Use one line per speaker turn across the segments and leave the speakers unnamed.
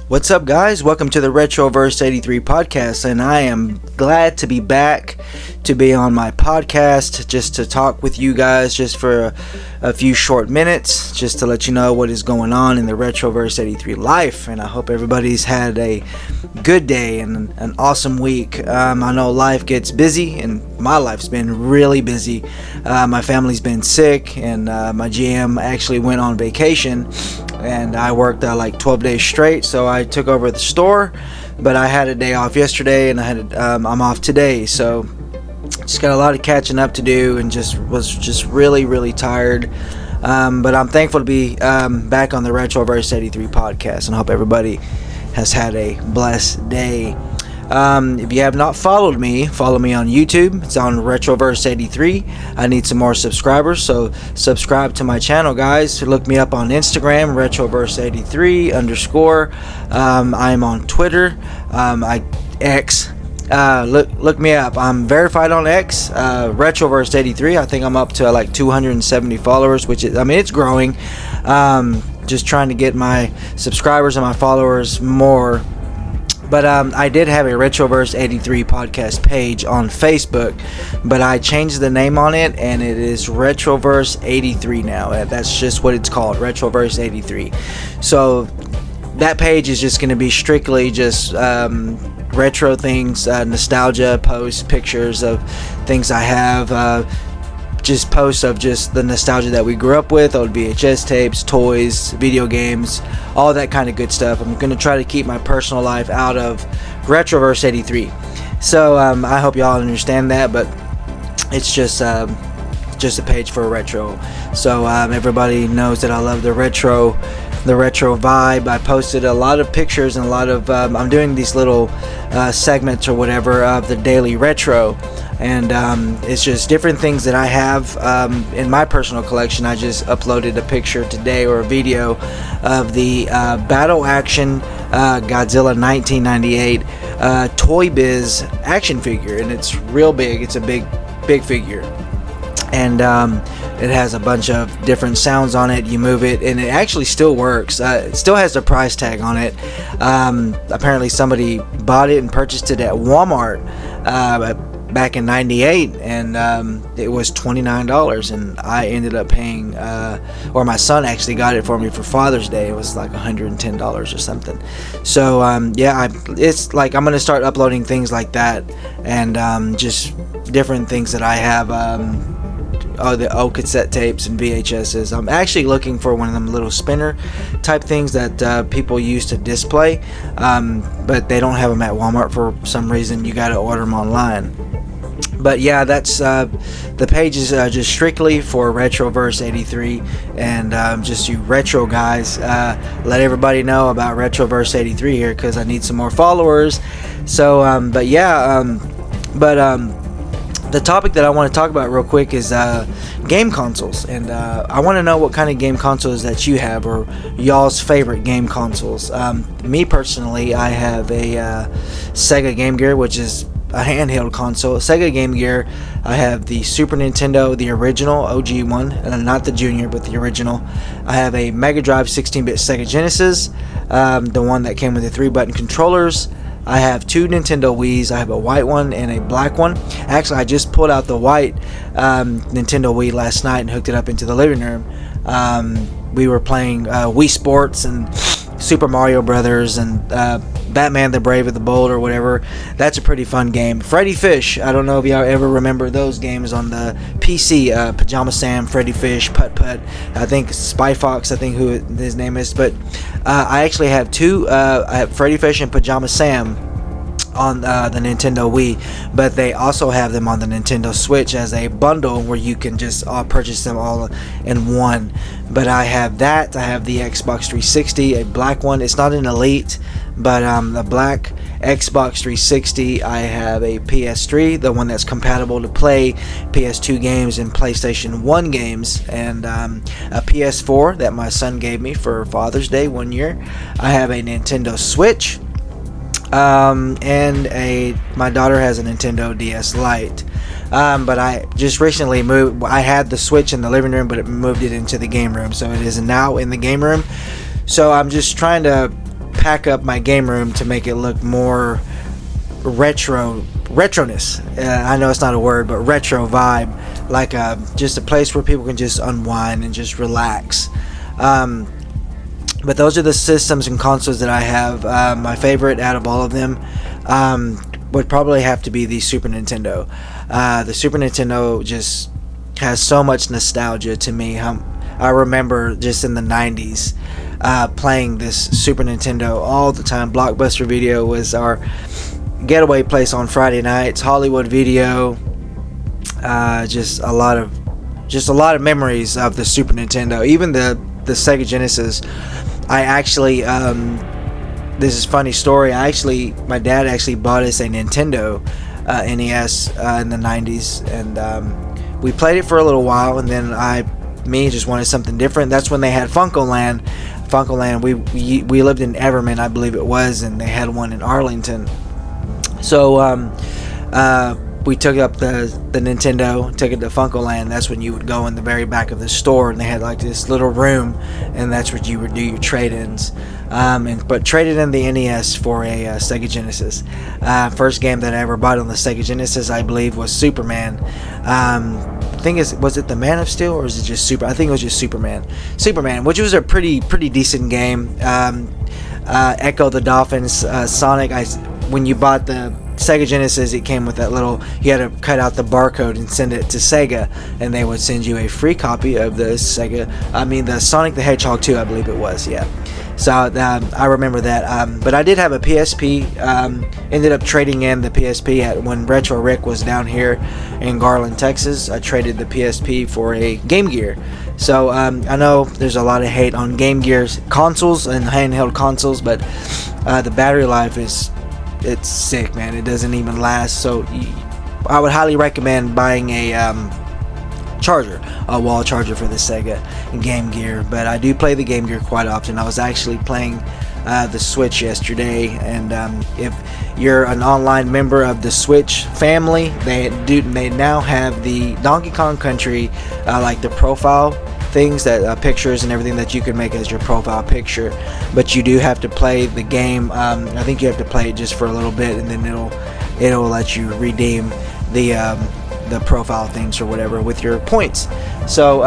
What's up, guys? Welcome to the Retroverse 83 podcast, and I am glad to be back to be on my podcast just to talk with you guys just for a few short minutes, just to let you know what is going on in the Retroverse 83 life. And I hope everybody's had a good day and an awesome week. I know life gets busy, and my life's been really busy. My family's been sick, and my GM actually went on vacation, and I worked like 12 days straight, so I took over the store. But I had a day off yesterday, and I'm off today, so just got a lot of catching up to do, and was really tired. But I'm thankful to be back on the Retroverse 83 podcast, and I hope everybody has had a blessed day. If you have not followed me, follow me on YouTube. It's on Retroverse 83. I need some more subscribers, so subscribe to my channel, guys. Look me up on Instagram, Retroverse 83 _. I'm on Twitter, X. Look me up. I'm verified on X, Retroverse 83. I think I'm up to like 270 followers, which is, it's growing. Just trying to get my subscribers and my followers more. But I did have a Retroverse 83 podcast page on Facebook, but I changed the name on it, and it is Retroverse 83 now. That's just what it's called, Retroverse 83. So that page is just going to be strictly just retro things, nostalgia posts, pictures of things I have, just posts of just the nostalgia that we grew up with, old VHS tapes, toys, video games, all that kind of good stuff. I'm going to try to keep my personal life out of Retroverse 83. So I hope y'all understand that, but it's just a page for retro. So everybody knows that I love the retro vibe. I posted a lot of pictures and a lot of I'm doing these little segments or whatever of the daily retro, and it's just different things that I have in my personal collection. I just uploaded a picture today, or a video, of the Battle Action Godzilla 1998 Toy Biz action figure, and it's real big. It's a big figure, and it has a bunch of different sounds on it. You move it, and it actually still works. It still has a price tag on it. Apparently somebody bought it and purchased it at Walmart back in 98, and it was $29, and I ended up paying, or my son actually got it for me for Father's Day. It was like $110 or something. So it's like I'm gonna start uploading things like that, and just different things that I have, the old cassette tapes and VHSs. I'm actually looking for one of them little spinner type things that people use to display, but they don't have them at Walmart for some reason. You got to order them online. But yeah, that's the page is just strictly for Retroverse 83, and just you retro guys, let everybody know about Retroverse 83 here, because I need some more followers. So the topic that I want to talk about real quick is game consoles, and I want to know what kind of game consoles that you have, or y'all's favorite game consoles. Me personally, I have a Sega Game Gear, which is a handheld console. Sega Game Gear. I have the Super Nintendo, the original OG one, and not the Junior, but the original. I have a Mega Drive 16-bit Sega Genesis, the one that came with the 3-button controllers. I have 2 Nintendo Wiis. I have a white one and a black one. Actually, I just pulled out the white Nintendo Wii last night and hooked it up into the living room. We were playing Wii Sports and Super Mario Brothers and Batman the Brave and the Bold, or whatever. That's a pretty fun game. Freddy Fish. I don't know if y'all ever remember those games on the PC. Pajama Sam, Freddy Fish, Putt Putt. I think Spy Fox, I think who his name is. But I actually have 2. I have Freddy Fish and Pajama Sam on the Nintendo Wii, but they also have them on the Nintendo Switch as a bundle where you can just purchase them all in one. But I have that. I have the Xbox 360, a black one. It's not an Elite, but the black Xbox 360. I have a PS3, the one that's compatible to play PS2 games and PlayStation 1 games, and a PS4 that my son gave me for Father's Day one year. I have a Nintendo Switch, and my daughter has a Nintendo DS Lite. But I just recently moved. I had the Switch in the living room, but it moved it into the game room, so it is now in the game room. So I'm just trying to pack up my game room to make it look more retroness. I know it's not a word, but retro vibe, like just a place where people can just unwind and just relax. But those are the systems and consoles that I have. My favorite out of all of them would probably have to be the Super Nintendo. The Super Nintendo just has so much nostalgia to me. I remember just in the 90s playing this Super Nintendo all the time. Blockbuster Video was our getaway place on Friday nights. Hollywood Video, just a lot of memories of the Super Nintendo. Even the Sega Genesis. I actually, this is a funny story. My dad actually bought us a Nintendo NES in the 90s, and we played it for a little while, and then me just wanted something different. That's when they had FuncoLand. We lived in Everman, I believe it was, and they had one in Arlington. So we took up the Nintendo, took it to FuncoLand. That's when you would go in the very back of the store, and they had like this little room, and that's where you would do your trade-ins. But traded in the NES for a Sega Genesis. First game that I ever bought on the Sega Genesis, I believe, was Superman. Was it the Man of Steel, or is it just I think it was just Superman, which was a pretty decent game. Echo the Dolphins, Sonic. When you bought the Sega Genesis, it came with that little, you had to cut out the barcode and send it to Sega, and they would send you a free copy of the Sonic the Hedgehog 2, I believe it was, yeah. So I remember that. But I did have a PSP. Ended up trading in the PSP when Retro Rick was down here in Garland, Texas. I traded the PSP for a Game Gear. So I know there's a lot of hate on Game Gear's consoles and handheld consoles, but the battery life it's sick, man. It doesn't even last. So I would highly recommend buying a wall charger for the Sega Game Gear. But I do play the Game Gear quite often. I was actually playing the Switch yesterday, and if you're an online member of the Switch family, they now have the Donkey Kong Country, like the profile things, that pictures and everything that you can make as your profile picture. But you do have to play the game. I think you have to play it just for a little bit, and then it'll let you redeem the profile things or whatever with your points. So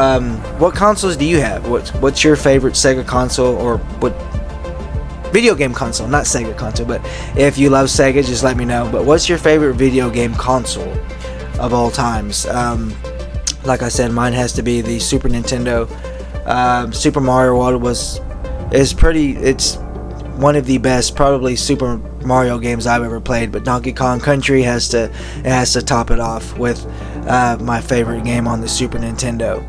what consoles do you have? What's your favorite Sega console, or what video game console? Not Sega console, but if you love Sega, just let me know. But what's your favorite video game console of all times? Like I said, mine has to be the Super Nintendo. Super Mario World it's one of the best, probably, Super Mario games I've ever played. But Donkey Kong Country has to top it off with my favorite game on the Super Nintendo.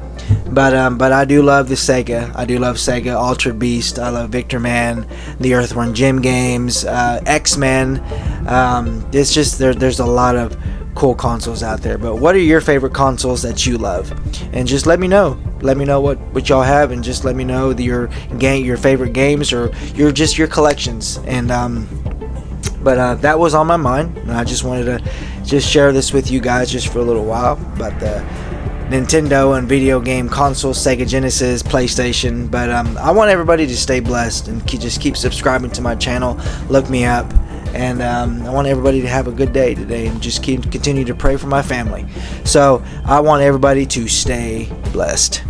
But I do love the Sega. I do love Sega Altered Beast. I love Victor Man, the Earthworm Jim games, X-Men. It's just there's a lot of cool consoles out there. But what are your favorite consoles that you love? And just let me know. Let me know what y'all have, and just let me know your favorite games, or your collections. And but that was on my mind, and I just wanted to just share this with you guys just for a little while about the Nintendo and video game consoles, Sega Genesis, PlayStation. But I want everybody to stay blessed and just keep subscribing to my channel. Look me up. And I want everybody to have a good day today, and just continue to pray for my family. So I want everybody to stay blessed.